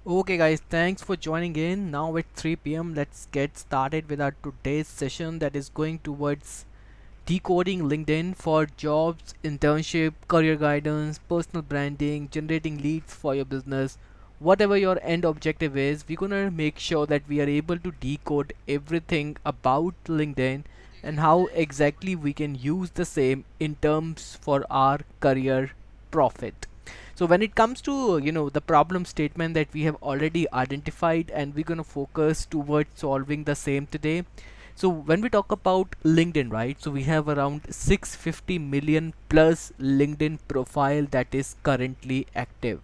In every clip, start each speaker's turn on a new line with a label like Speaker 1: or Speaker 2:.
Speaker 1: Okay guys, thanks for joining in. Now at 3 p.m. let's get started with our today's session that is going towards decoding LinkedIn for jobs, internship, career guidance, personal branding, generating leads for your business. Whatever your end objective is, we're gonna make sure that we are able to decode everything about LinkedIn and how exactly we can use the same in terms for our career profit. So when it comes to the problem statement that we have already identified, and we're going to focus towards solving the same today. So when we talk about LinkedIn, right, so we have around 650 million plus LinkedIn profile that is currently active.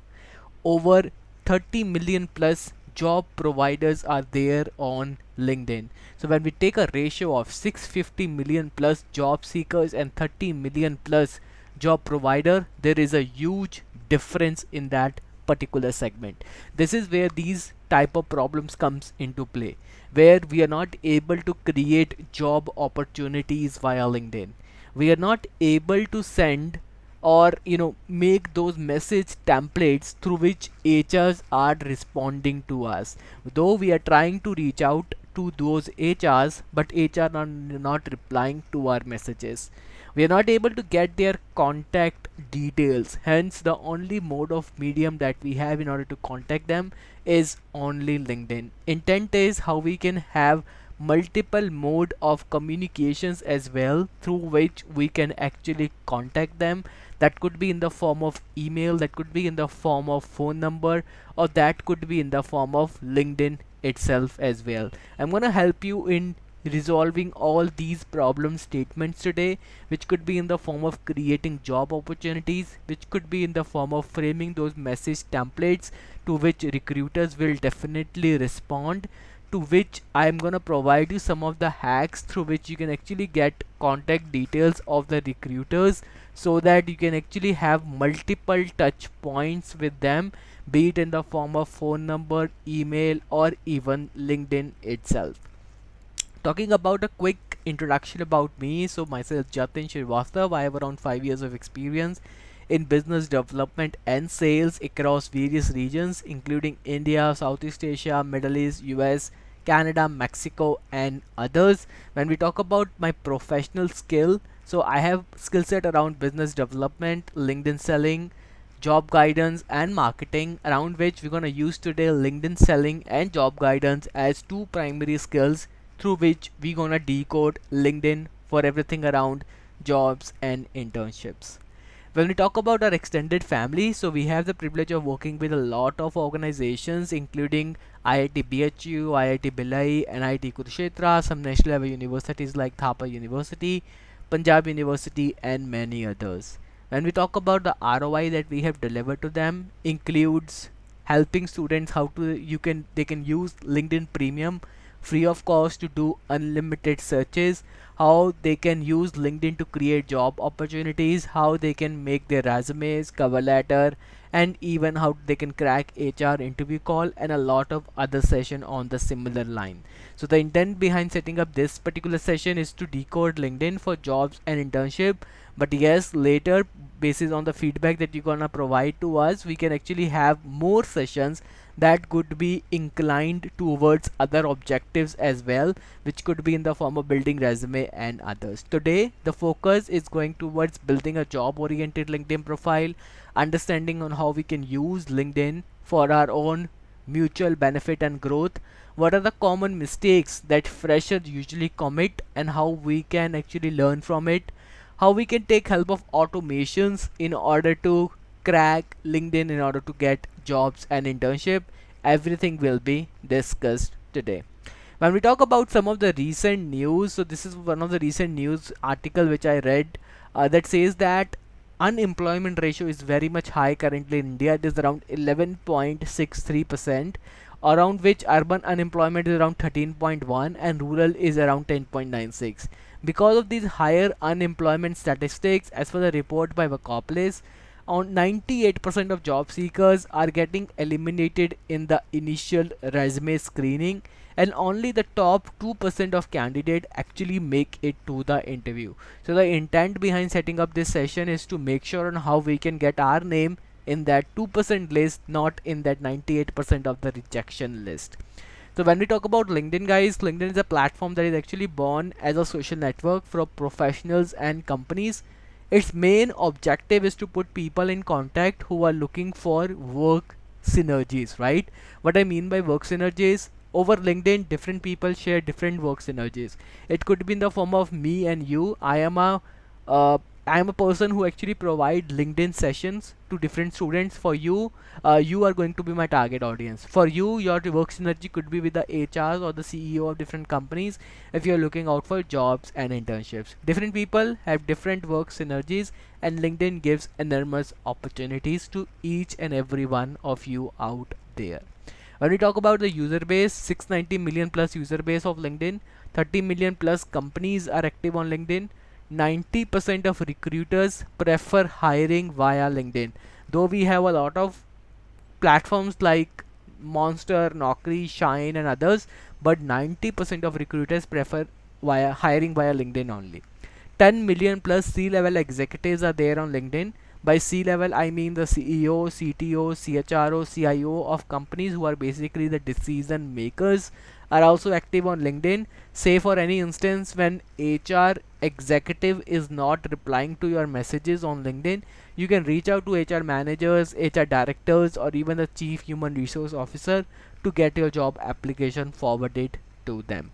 Speaker 1: Over 30 million plus job providers are there on LinkedIn. So when we take a ratio of 650 million plus job seekers and 30 million plus job provider, there is a huge difference in that particular segment. This is where these type of problems comes into play, where we are not able to create job opportunities via LinkedIn. We are not able to send or make those message templates through which HRs are responding to us, though we are trying to reach out to those HRs, but HR are not replying to our messages. We are not able to get their contact details, hence the only mode of medium that we have in order to contact them is only LinkedIn. Intent is how we can have multiple mode of communications as well through which we can actually contact them. That could be in the form of email, that could be in the form of phone number, or that could be in the form of LinkedIn itself as well. I'm gonna help you in resolving all these problem statements today, which could be in the form of creating job opportunities, which could be in the form of framing those message templates to which recruiters will definitely respond, to which I am gonna provide you some of the hacks through which you can actually get contact details of the recruiters, so that you can actually have multiple touch points with them, be it in the form of phone number, email, or even LinkedIn itself. Talking about a quick introduction about me, so myself Jatin Srivastav. I have around 5 years of experience in business development and sales across various regions including India, Southeast Asia, Middle East, US, Canada, Mexico, and others. When we talk about my professional skill, so I have skill set around business development, LinkedIn selling, job guidance, and marketing, around which we're going to use today LinkedIn selling and job guidance as two primary skills through which we're going to decode LinkedIn for everything around jobs and internships. When we talk about our extended family, so we have the privilege of working with a lot of organizations including IIT BHU, IIT Bhilai, NIT Kurukshetra, some national level universities like Thapa University, Punjab University, and many others. When we talk about the ROI that we have delivered to them, includes helping students how to they can use LinkedIn Premium free of cost to do unlimited searches, how they can use LinkedIn to create job opportunities, how they can make their resumes, cover letter, and even how they can crack HR interview call, and a lot of other session on the similar line. So the intent behind setting up this particular session is to decode LinkedIn for jobs and internship. But yes, later, basis on the feedback that you're gonna provide to us, we can actually have more sessions that could be inclined towards other objectives as well, which could be in the form of building resume and others. Today the focus is going towards building a job oriented LinkedIn profile, understanding on how we can use LinkedIn for our own mutual benefit and growth, what are the common mistakes that freshers usually commit and how we can actually learn from it, how we can take help of automations in order to crack LinkedIn in order to get jobs and internship. Everything will be discussed today. When we talk about some of the recent news, so this is one of the recent news article which I read, that says that unemployment ratio is very much high currently in India. It is around 11.63%, around which urban unemployment is around 13.1 and rural is around 10.96. Because of these higher unemployment statistics, as per the report by Vacopolis, on 98% of job seekers are getting eliminated in the initial resume screening, and only the top 2% of candidates actually make it to the interview. So the intent behind setting up this session is to make sure on how we can get our name in that 2% list, not in that 98% of the rejection list. So when we talk about LinkedIn, guys, LinkedIn is a platform that is actually born as a social network for professionals and companies. Its main objective is to put people in contact who are looking for work synergies, right? What I mean by work synergies, over LinkedIn, different people share different work synergies. It could be in the form of me and you. Uh, I am a person who actually provide LinkedIn sessions to different students. For you, you are going to be my target audience. For you, your work synergy could be with the HRs or the CEO of different companies if you're looking out for jobs and internships. Different people have different work synergies, and LinkedIn gives enormous opportunities to each and every one of you out there. When we talk about the user base, 690 million plus user base of LinkedIn, 30 million plus companies are active on LinkedIn. 90% of recruiters prefer hiring via LinkedIn. Though we have a lot of platforms like Monster, Naukri, Shine, and others, but 90% of recruiters prefer via hiring via LinkedIn only. 10 million plus C-level executives are there on LinkedIn. By C-level, I mean the CEO, CTO, CHRO, CIO of companies who are basically the decision makers are also active on LinkedIn. Say for any instance, when HR executive is not replying to your messages on LinkedIn, you can reach out to HR managers, HR directors, or even the chief human resource officer to get your job application forwarded to them.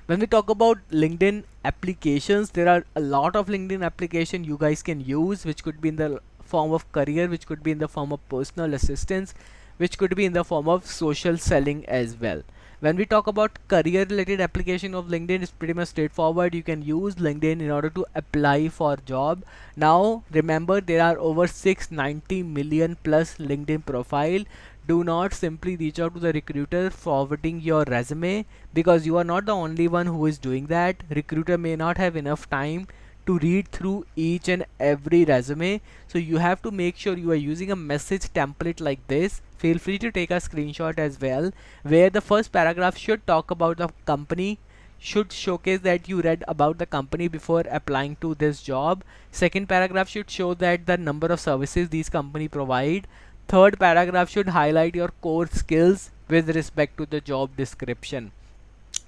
Speaker 1: When we talk about LinkedIn applications, there are a lot of LinkedIn application you guys can use, which could be in the form of career, which could be in the form of personal assistance, which could be in the form of social selling as well. When we talk about career related application of LinkedIn, it's pretty much straightforward. You can use LinkedIn in order to apply for job. Now remember, there are over 690 million plus LinkedIn profile. Do not simply reach out to the recruiter forwarding your resume, because you are not the only one who is doing that. Recruiter may not have enough time to read through each and every resume, so you have to make sure you are using a message template like this. Feel free to take a screenshot as well, where the first paragraph should talk about the company, should showcase that you read about the company before applying to this job. Second paragraph should show that the number of services these company provide. Third paragraph should highlight your core skills with respect to the job description.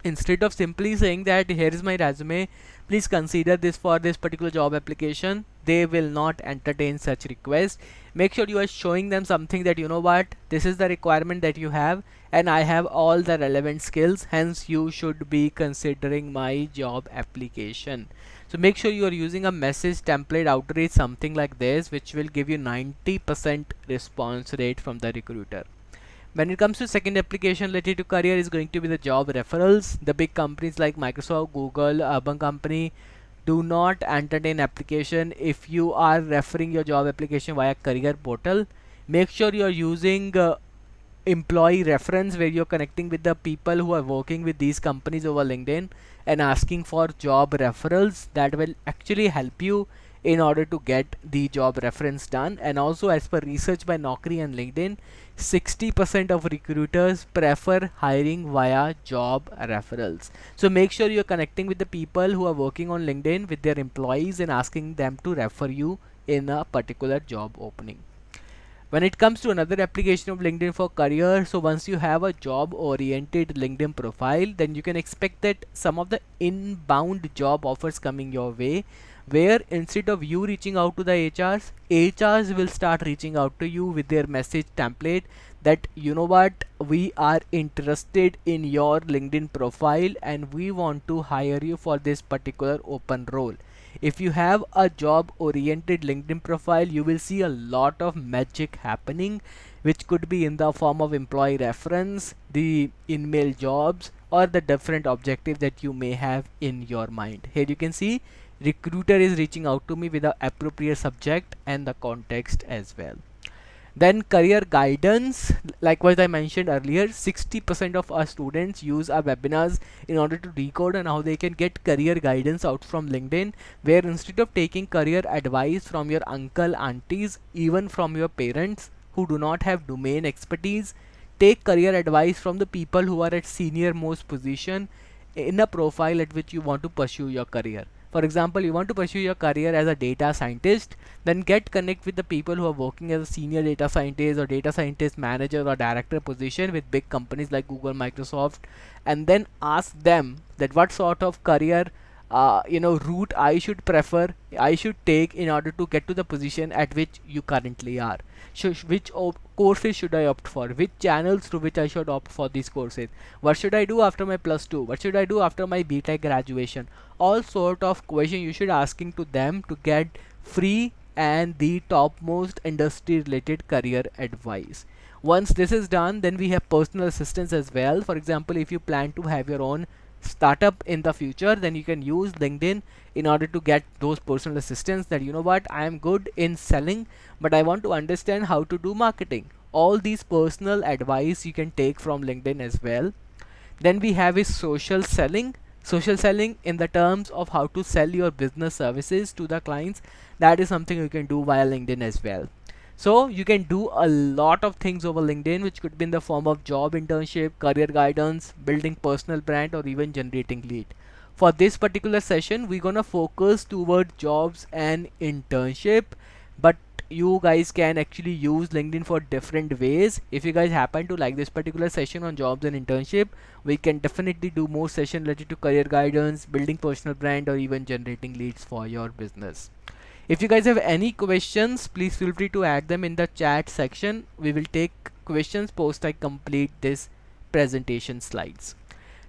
Speaker 1: Instead of simply saying that here is my resume, please consider this for this particular job application, they will not entertain such requests. Make sure you are showing them something that, you know what, this is the requirement that you have and I have all the relevant skills, hence you should be considering my job application. So make sure you are using a message template outreach, something like this, which will give you 90% response rate from the recruiter. When it comes to second application related to career is going to be the job referrals. The big companies like Microsoft, Google, Urban Company do not entertain application if you are referring your job application via career portal. Make sure you are using employee reference, where you're connecting with the people who are working with these companies over LinkedIn and asking for job referrals. That will actually help you in order to get the job reference done. And also, as per research by Naukri and LinkedIn, 60% of recruiters prefer hiring via job referrals. So make sure you're connecting with the people who are working on LinkedIn with their employees and asking them to refer you in a particular job opening. When it comes to another application of LinkedIn for career, so once you have a job oriented LinkedIn profile, then you can expect that some of the inbound job offers coming your way, where instead of you reaching out to the HRs will start reaching out to you with their message template that, you know what, we are interested in your LinkedIn profile and we want to hire you for this particular open role. If you have a job oriented LinkedIn profile, you will see a lot of magic happening, which could be in the form of employee reference, the email jobs, or the different objectives that you may have in your mind. Here you can see recruiter is reaching out to me with the appropriate subject and the context as well. Then career guidance, likewise I mentioned earlier, 60% of our students use our webinars in order to decode on how they can get career guidance out from LinkedIn, where instead of taking career advice from your uncle, aunties, even from your parents who do not have domain expertise, take career advice from the people who are at senior most position in a profile at which you want to pursue your career. For example, you want to pursue your career as a data scientist, then get connect with the people who are working as a senior data scientist or data scientist manager or director position with big companies like Google, Microsoft, and then ask them that what sort of career route I should prefer, I should take in order to get to the position at which you currently are. So which courses should I opt for, which channels through which I should opt for these courses, what should I do after my plus 2, what should I do after my BTech graduation. All sort of questions you should asking to them to get free and the topmost industry related career advice. Once this is done, then we have personal assistance as well. For example, if you plan to have your own startup in the future, then you can use LinkedIn in order to get those personal assistants that, you know what, I am good in selling, but I want to understand how to do marketing. All these personal advice you can take from LinkedIn as well. Then we have is social selling. Social selling in the terms of how to sell your business services to the clients. That is something you can do via LinkedIn as well. So you can do a lot of things over LinkedIn, which could be in the form of job internship, career guidance, building personal brand, or even generating lead. For this particular session, we're gonna focus toward jobs and internship, but you guys can actually use LinkedIn for different ways. If you guys happen to like this particular session on jobs and internship, we can definitely do more session related to career guidance, building personal brand, or even generating leads for your business. If you guys have any questions, please feel free to add them in the chat section. We will take questions post I complete this presentation slides.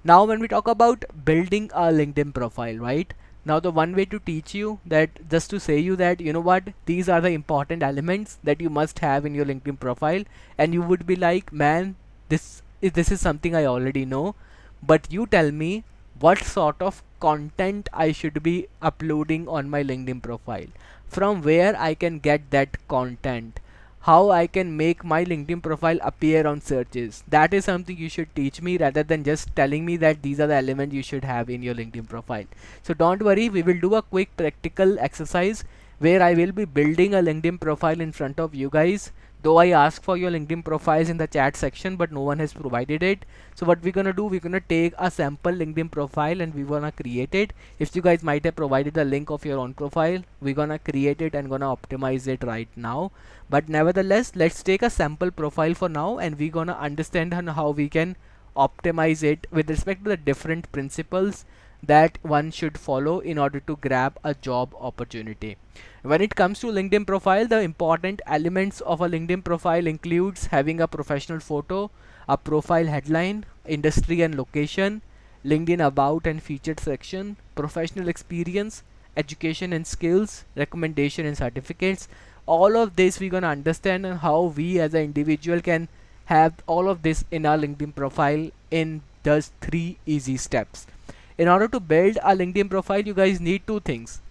Speaker 1: Now when we talk about building a LinkedIn profile, right? Now the one way to teach you that, just to say you that, you know what, these are the important elements that you must have in your LinkedIn profile, and you would be like, man, this is something I already know, but you tell me what sort of content I should be uploading on my LinkedIn profile, from where I can get that content, how I can make my LinkedIn profile appear on searches. That is something you should teach me rather than just telling me that these are the elements you should have in your LinkedIn profile. So don't worry, we will do a quick practical exercise where I will be building a LinkedIn profile in front of you guys. Though I asked for your LinkedIn profiles in the chat section, but no one has provided it. So what we're gonna do, we're gonna take a sample LinkedIn profile and we're gonna create it. If you guys might have provided the link of your own profile, we're gonna create it and gonna optimize it right now. But nevertheless, let's take a sample profile for now, and we're gonna understand on how we can optimize it with respect to the different principles that one should follow in order to grab a job opportunity. When it comes to LinkedIn profile, the important elements of a LinkedIn profile includes having a professional photo, a profile headline, industry and location, LinkedIn about and featured section, professional experience, education and skills, recommendation and certificates. All of this we're gonna understand on how we as an individual can have all of this in our LinkedIn profile in just 3 easy steps. In order to build a LinkedIn profile, you guys need 2 things.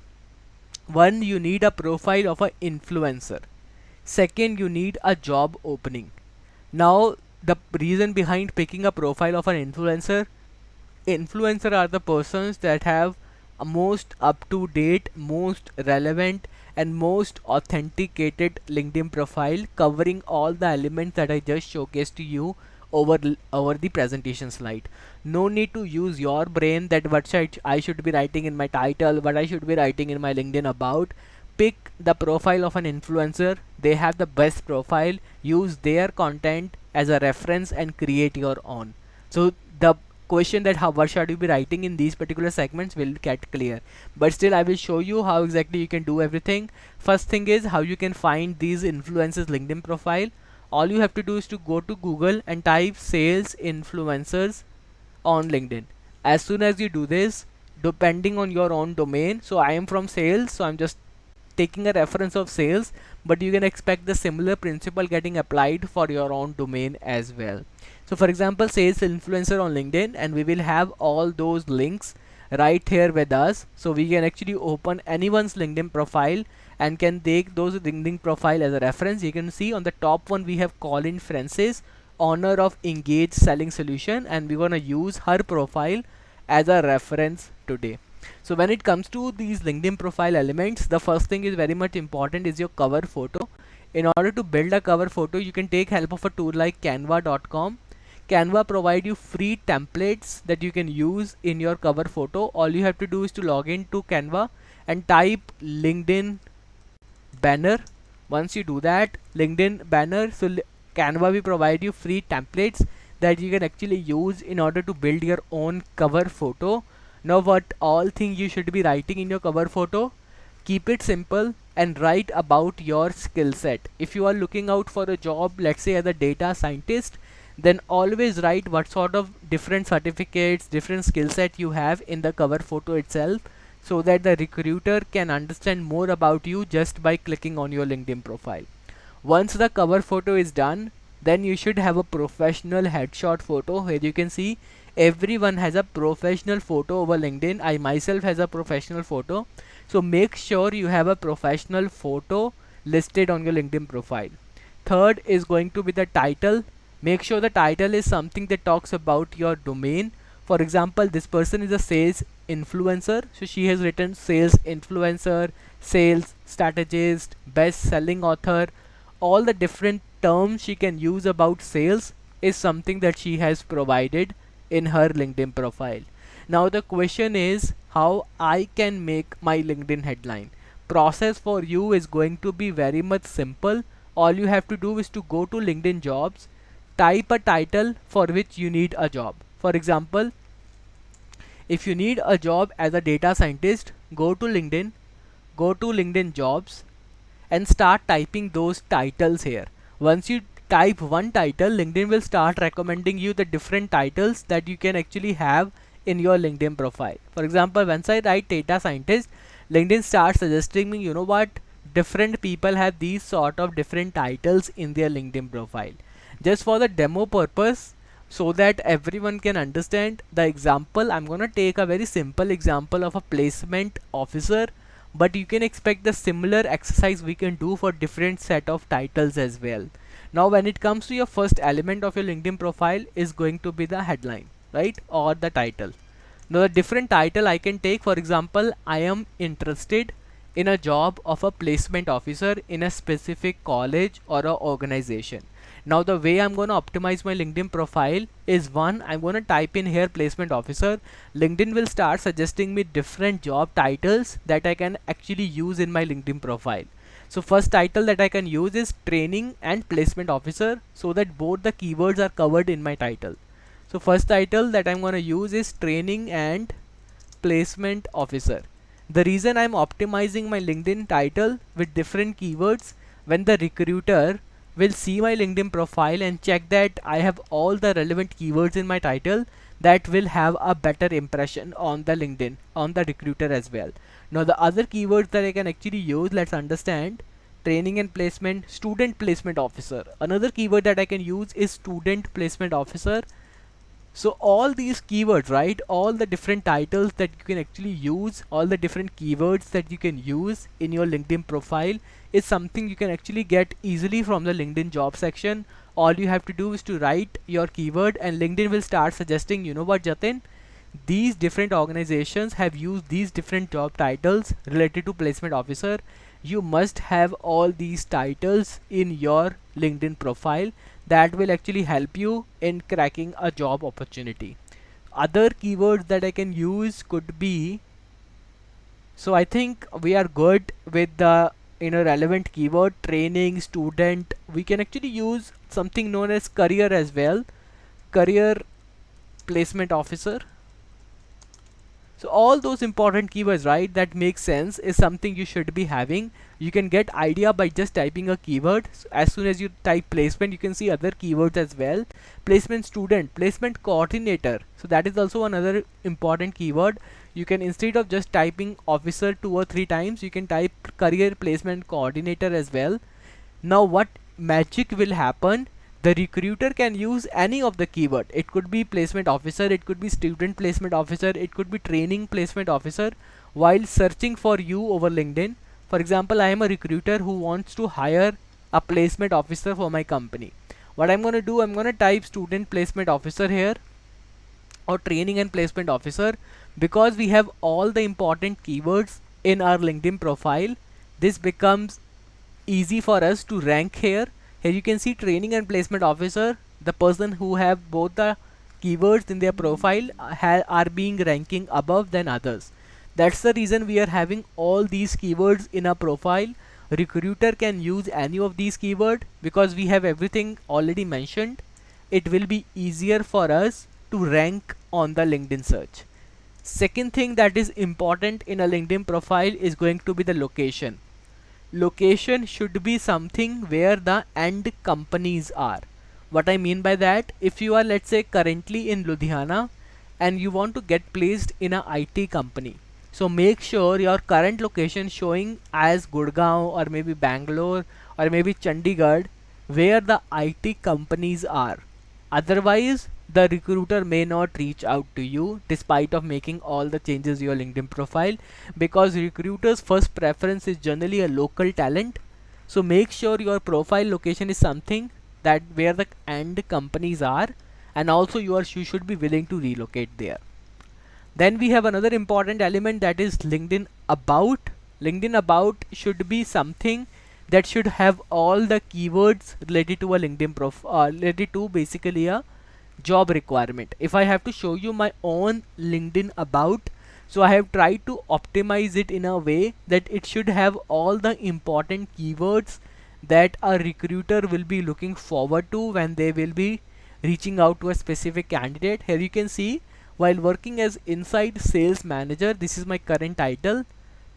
Speaker 1: One, you need a profile of an influencer. Second, you need a job opening. Now, the reason behind picking a profile of an influencer are the persons that have a most up to date, most relevant, and most authenticated LinkedIn profile, covering all the elements that I just showcased to you over the presentation slide. No need to use your brain that what I should be writing in my title, what I should be writing in my LinkedIn about. Pick the profile of an influencer. They have the best profile. Use their content as a reference and create your own. So the question that what should you be writing in these particular segments will get clear, but still I will show you how exactly you can do everything. First thing is how you can find these influencers LinkedIn profile. All you have to do is to go to Google and type sales influencers on LinkedIn. As soon as you do this, depending on your own domain, so I am from sales, so I'm just taking a reference of sales, but you can expect the similar principle getting applied for your own domain as well. So for example, sales influencer on LinkedIn, and we will have all those links right here with us, so we can actually open anyone's LinkedIn profile and can take those LinkedIn profile as a reference. You can see on the top one we have Colin Francis, owner of Engage Selling Solution, and we're gonna use her profile as a reference today. So when it comes to these LinkedIn profile elements, the first thing is very much important is your cover photo. In order to build a cover photo, you can take help of a tool like canva.com. Canva provide you free templates that you can use in your cover photo. All you have to do is to log in to Canva and type LinkedIn banner. Once you do that, LinkedIn banner, so Canva will provide you free templates that you can actually use in order to build your own cover photo. Now what all things you should be writing in your cover photo, keep it simple and write about your skill set. If you are looking out for a job, let's say as a data scientist, then always write what sort of different certificates, different skill set you have in the cover photo itself, so that the recruiter can understand more about you just by clicking on your LinkedIn profile. Once the cover photo is done, then you should have a professional headshot photo. Here you can see everyone has a professional photo over LinkedIn. I myself has a professional photo. So make sure you have a professional photo listed on your LinkedIn profile. Third is going to be the title. Make sure the title is something that talks about your domain. For example, this person is a sales influencer, so she has written sales influencer, sales strategist, best selling author. All the different terms she can use about sales is something that she has provided in her LinkedIn profile. Now the question is how I can make my LinkedIn headline. Process for you is going to be very much simple. All you have to do is to go to LinkedIn jobs, type a title for which you need a job. For example, if you need a job as a data scientist, go to LinkedIn jobs and start typing those titles here. Once you type one title, LinkedIn will start recommending you the different titles that you can actually have in your LinkedIn profile. For example, once I write data scientist, LinkedIn starts suggesting me, you know what, different people have these sort of different titles in their LinkedIn profile. Just for the demo purpose, so that everyone can understand the example, I'm gonna take a very simple example of a placement officer, but you can expect the similar exercise we can do for different set of titles as well. Now when it comes to your first element of your LinkedIn profile is going to be the headline, right, or the title. Now the different title I can take, for example, I am interested in a job of a placement officer in a specific college or a organization. Now the way I'm going to optimize my LinkedIn profile is, one, I'm going to type in here placement officer. LinkedIn will start suggesting me different job titles that I can actually use in my LinkedIn profile. So first title that I can use is training and placement officer, so that both the keywords are covered in my title. So first title that I'm going to use is training and placement officer. The reason I'm optimizing my LinkedIn title with different keywords, when the recruiter will see my LinkedIn profile and check that I have all the relevant keywords in my title, that will have a better impression on the LinkedIn, on the recruiter as well. Now the other keywords that I can actually use, let's understand. Training and placement, student placement officer. Another keyword that I can use is student placement officer. So all these keywords, right, all the different titles that you can actually use, all the different keywords that you can use in your LinkedIn profile is something you can actually get easily from the LinkedIn job section. All you have to do is to write your keyword and LinkedIn will start suggesting, you know what, Jatin, these different organizations have used these different job titles related to placement officer. You must have all these titles in your LinkedIn profile. That will actually help you in cracking a job opportunity. Other keywords that I can use could be, so I think we are good with the relevant keyword training, student. We can actually use something known as career as well, career placement officer. So all those important keywords, right, that makes sense, is something you should be having. You can get idea by just typing a keyword. So as soon as you type placement, you can see other keywords as well. Placement student, placement coordinator. So that is also another important keyword. You can, instead of just typing officer 2 or 3 times, you can type career placement coordinator as well. Now what magic will happen, the recruiter can use any of the keyword. It could be placement officer, it could be student placement officer, it could be training placement officer, while searching for you over LinkedIn. For example, I am a recruiter who wants to hire a placement officer for my company. What I'm going to do, I'm going to type student placement officer here, or training and placement officer. Because we have all the important keywords in our LinkedIn profile, this becomes easy for us to rank here. Here you can see training and placement officer. the person who have both the keywords in their profile are being ranking above than others. That's the reason we are having all these keywords in our profile. Recruiter can use any of these keywords because we have everything already mentioned. It will be easier for us to rank on the LinkedIn search. Second thing that is important in a LinkedIn profile is going to be the location. Location should be something where the end companies are. What I mean by that, if you are, let's say, currently in Ludhiana and you want to get placed in a IT company, so make sure your current location showing as Gurgaon or maybe Bangalore or maybe Chandigarh, where the IT companies are. Otherwise, the recruiter may not reach out to you despite of making all the changes to your LinkedIn profile, because recruiters' first preference is generally a local talent. So make sure your profile location is something that where the end companies are, and also you should be willing to relocate there. Then we have another important element, that is LinkedIn About. LinkedIn About should be something that should have all the keywords related to a LinkedIn related to basically a job requirement. If I have to show you my own LinkedIn About, so I have tried to optimize it in a way that it should have all the important keywords that a recruiter will be looking forward to when they will be reaching out to a specific candidate. Here you can see, while working as inside sales manager, this is my current title.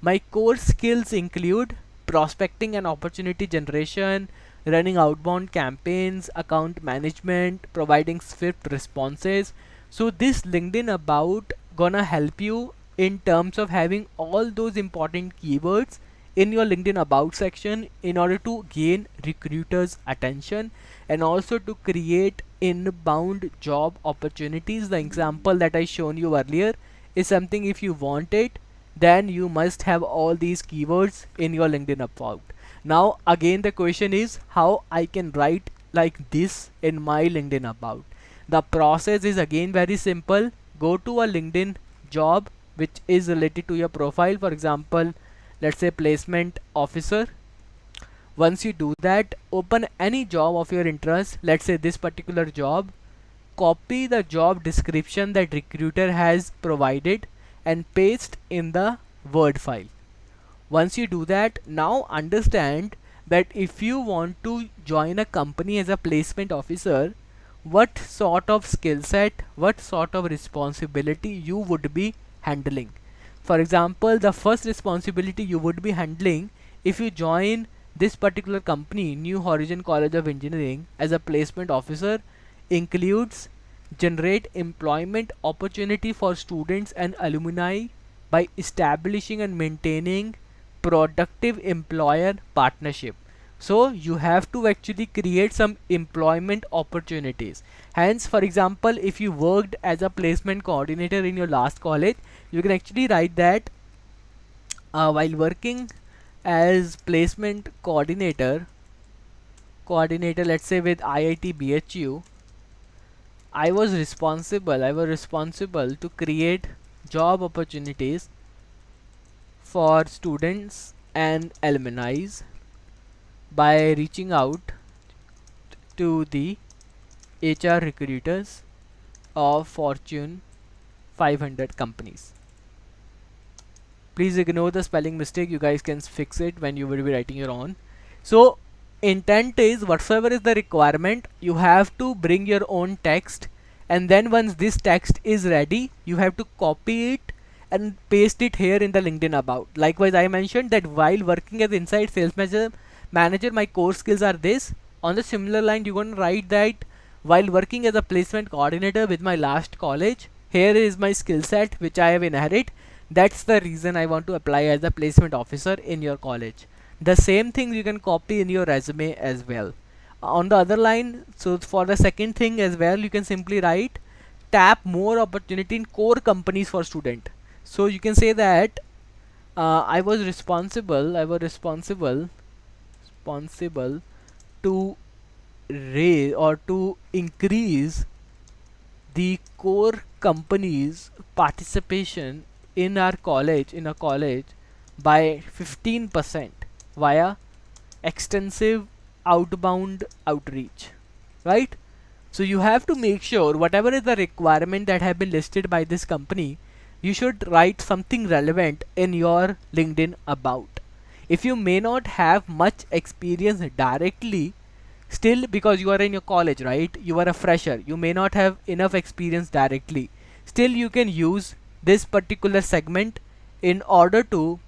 Speaker 1: My core skills include prospecting and opportunity generation, running outbound campaigns, account management, providing swift responses. So this LinkedIn About gonna help you in terms of having all those important keywords in your LinkedIn About section in order to gain recruiters' attention and also to create inbound job opportunities. The example that I shown you earlier is something, if you want it, then you must have all these keywords in your LinkedIn About. Now again the question is how I can write like this in my LinkedIn About. The process is again very simple. Go to a LinkedIn job which is related to your profile. For example, let's say placement officer. Once you do that, open any job of your interest, let's say this particular job, copy the job description that recruiter has provided and paste in the Word file. Once you do that, now understand that if you want to join a company as a placement officer, what sort of skill set, what sort of responsibility you would be handling. For example, the first responsibility you would be handling if you join this particular company, New Horizon College of Engineering, as a placement officer, includes generate employment opportunity for students and alumni by establishing and maintaining productive employer partnership. So you have to actually create some employment opportunities. Hence, for example, if you worked as a placement coordinator in your last college, you can actually write that while working as placement coordinator, let's say with IIT BHU, I was responsible to create job opportunities for students and alumni by reaching out to the HR recruiters of Fortune 500 companies. Please ignore the spelling mistake, you guys can fix it when you will be writing your own. So intent is whatsoever is the requirement, you have to bring your own text, and then once this text is ready, you have to copy it and paste it here in the LinkedIn About. Likewise, I mentioned that while working as inside sales manager, my core skills are this. On the similar line, you're going to write that while working as a placement coordinator with my last college, here is my skill set which I have inherited. That's the reason I want to apply as a placement officer in your college. The same thing you can copy in your resume as well. On the other line, so for the second thing as well, you can simply write tap more opportunity in core companies for student. So you can say that I was responsible to raise or to increase the core companies participation in our college by 15% via extensive outbound outreach, right? So you have to make sure whatever is the requirement that have been listed by this company, you should write something relevant in your LinkedIn about. If you may not have much experience directly, still because you are in your college, right? You are a fresher. You may not have enough experience directly. Still you can use this particular segment in order to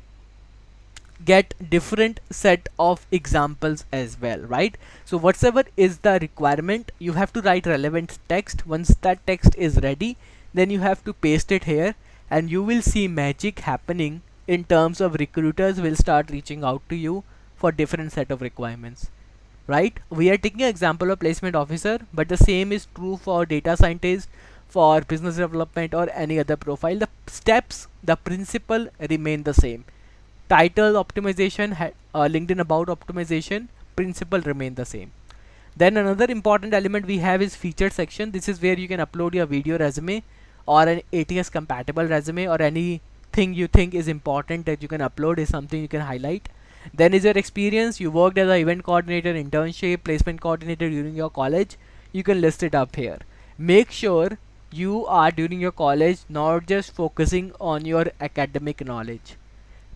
Speaker 1: get different set of examples as well, right? So whatever is the requirement, you have to write relevant text. Once that text is ready, then you have to paste it here, and you will see magic happening in terms of recruiters will start reaching out to you for different set of requirements, right? We are taking an example of placement officer, but the same is true for data scientist, for business development, or any other profile. The steps, the principle remain the same. Title optimization, LinkedIn about optimization, principle remain the same. Then another important element we have is featured section. This is where you can upload your video resume or an ATS compatible resume, or anything you think is important that you can upload is something you can highlight. Then is your experience. You worked as an event coordinator, internship, placement coordinator during your college. You can list it up here. Make sure you are during your college not just focusing on your academic knowledge.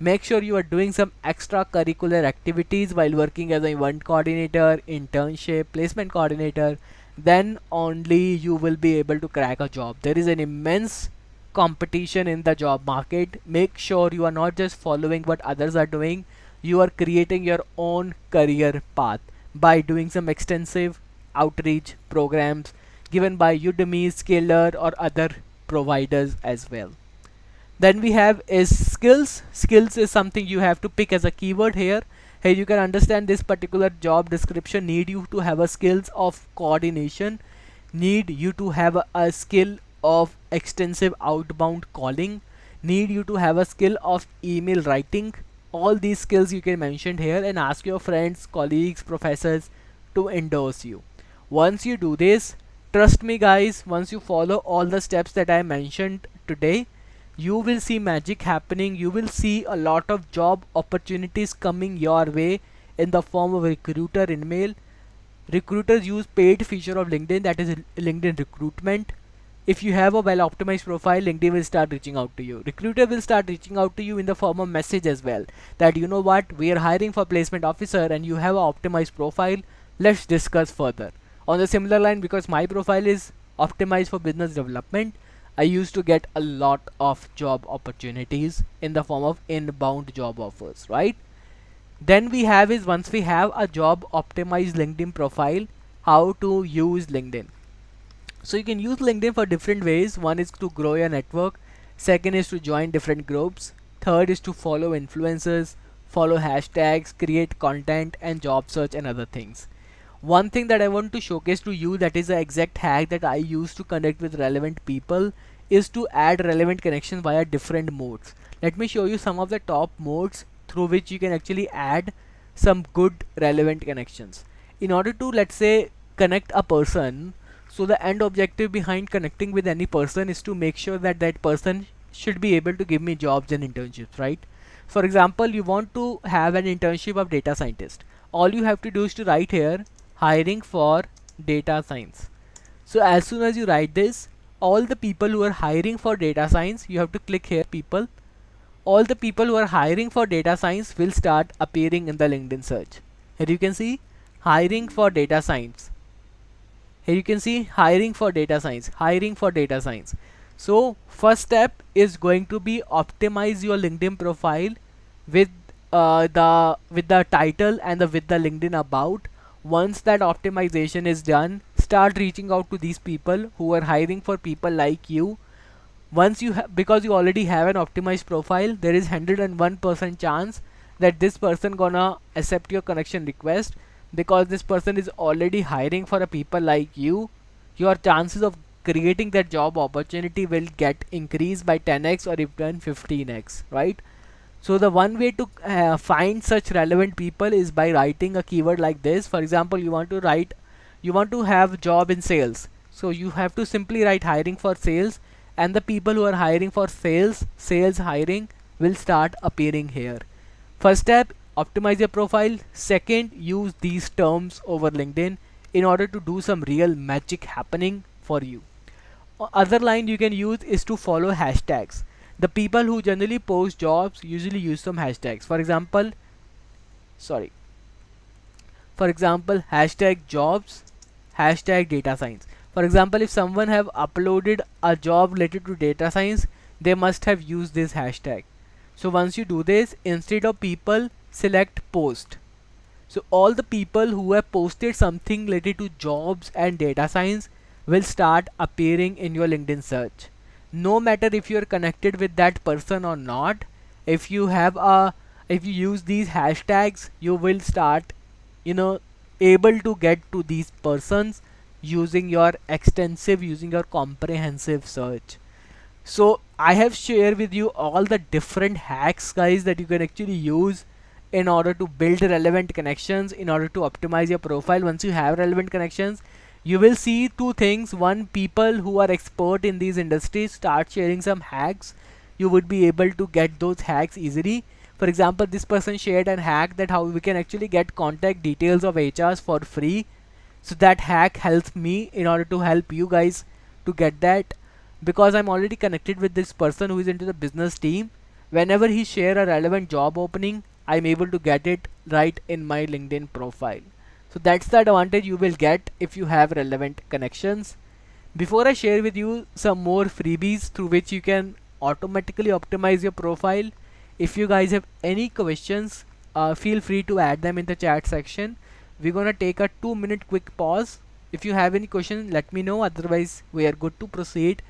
Speaker 1: Make sure you are doing some extracurricular activities while working as an event coordinator, internship, placement coordinator. Then only you will be able to crack a job. There is an immense competition in the job market. Make sure you are not just following what others are doing, you are creating your own career path by doing some extensive outreach programs given by Udemy, Skiller, or other providers as well. Then we have is skills. Skills is something you have to pick as a keyword here. Here you can understand this particular job description need you to have a skills of coordination, need you to have a skill of extensive outbound calling, need you to have a skill of email writing. All these skills you can mention here and ask your friends, colleagues, professors to endorse you. Once you do this, trust me guys, once you follow all the steps that I mentioned today, you will see magic happening. You will see a lot of job opportunities coming your way in the form of recruiter email. Recruiters use paid feature of LinkedIn, that is LinkedIn recruitment. If you have a well optimized profile, LinkedIn will start reaching out to you. Recruiter will start reaching out to you in the form of message as well, that you know what, we are hiring for placement officer and you have an optimized profile, let's discuss further. On the similar line, because my profile is optimized for business development, I used to get a lot of job opportunities in the form of inbound job offers, right? Then we have is, once we have a job optimized LinkedIn profile, how to use LinkedIn. So you can use LinkedIn for different ways. One is to grow your network. Second is to join different groups. Third is to follow influencers, follow hashtags, create content and job search and other things. One thing that I want to showcase to you, that is the exact hack that I use to connect with relevant people, is to add relevant connections via different modes. Let me show you some of the top modes through which you can actually add some good relevant connections. In order to, let's say, connect a person, so the end objective behind connecting with any person is to make sure that that person should be able to give me jobs and internships, right? For example, you want to have an internship of data scientist. All you have to do is to write here hiring for data science. So as soon as you write this, all the people who are hiring for data science, you have to click here people. All the people who are hiring for data science will start appearing in the LinkedIn search. Here you can see hiring for data science. Here you can see hiring for data science, hiring for data science. So first step is going to be optimize your LinkedIn profile with the title and with the LinkedIn about. Once that optimization is done, start reaching out to these people who are hiring for people like you. Once you because you already have an optimized profile, there is 101% chance that this person gonna accept your connection request, because this person is already hiring for a people like you. Your chances of creating that job opportunity will get increased by 10x or even 15x, right? So the one way to find such relevant people is by writing a keyword like this. For example, you want to have job in sales. So you have to simply write hiring for sales, and the people who are hiring for sales hiring will start appearing here. First step, optimize your profile. Second, use these terms over LinkedIn in order to do some real magic happening for you. Other line you can use is to follow hashtags. The people who generally post jobs usually use some hashtags. Sorry for example, hashtag jobs, hashtag data science. For example, if someone have uploaded a job related to data science, they must have used this hashtag. So once you do this, instead of people, select post. So all the people who have posted something related to jobs and data science will start appearing in your LinkedIn search. No matter if you are connected with that person or not, if you have a if you use these hashtags, you will start, you know, able to get to these persons using your comprehensive search. So I have shared with you all the different hacks, guys, that you can actually use in order to build relevant connections, in order to optimize your profile. Once you have relevant connections, you will see two things. One, people who are expert in these industries start sharing some hacks. You would be able to get those hacks easily. For example, this person shared an hack that how we can actually get contact details of HRs for free. So that hack helps me in order to help you guys to get that, because I'm already connected with this person who is into the business team. Whenever he share a relevant job opening, I'm able to get it right in my LinkedIn profile. So that's the advantage you will get if you have relevant connections. Before I share with you some more freebies through which you can automatically optimize your profile, if you guys have any questions, feel free to add them in the chat section. We're gonna take a 2-minute quick pause. If you have any questions, let me know. Otherwise, we are good to proceed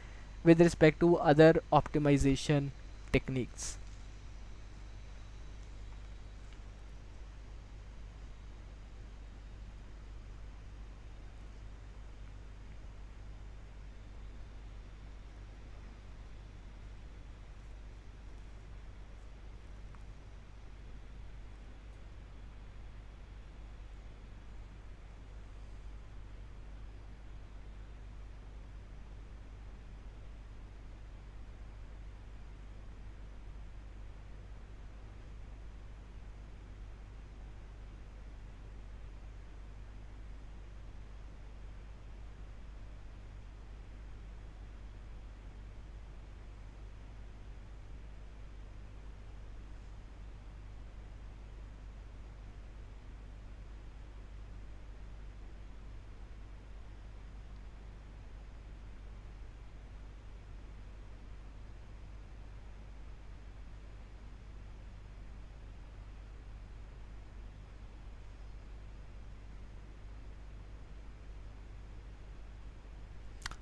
Speaker 1: with respect to other optimization techniques.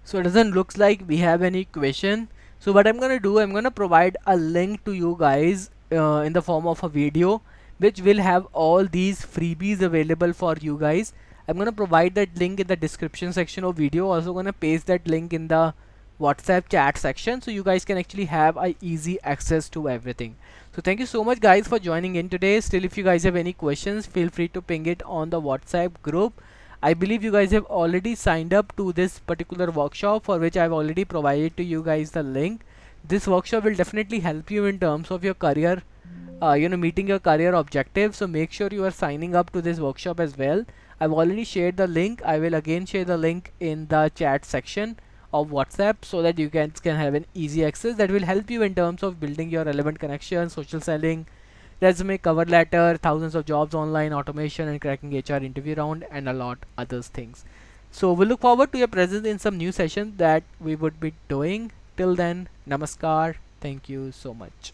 Speaker 1: So it doesn't look like we have any question. So what I'm gonna do, I'm gonna provide a link to you guys in the form of a video which will have all these freebies available for you guys. I'm gonna provide that link in the description section of video. Also gonna paste that link in the WhatsApp chat section so you guys can actually have a easy access to everything. So thank you so much guys for joining in today. Still, if you guys have any questions, feel free to ping it on the WhatsApp group. I believe you guys have already signed up to this particular workshop for which I've already provided to you guys the link. This workshop will definitely help you in terms of your career, meeting your career objectives. So make sure you are signing up to this workshop as well. I've already shared the link. I will again share the link in the chat section of WhatsApp so that you can have an easy access that will help you in terms of building your relevant connections, social selling, resume, cover letter, thousands of jobs online, automation, and cracking HR interview round, and a lot others things. So we look forward to your presence in some new sessions that we would be doing. Till then, namaskar. Thank you so much.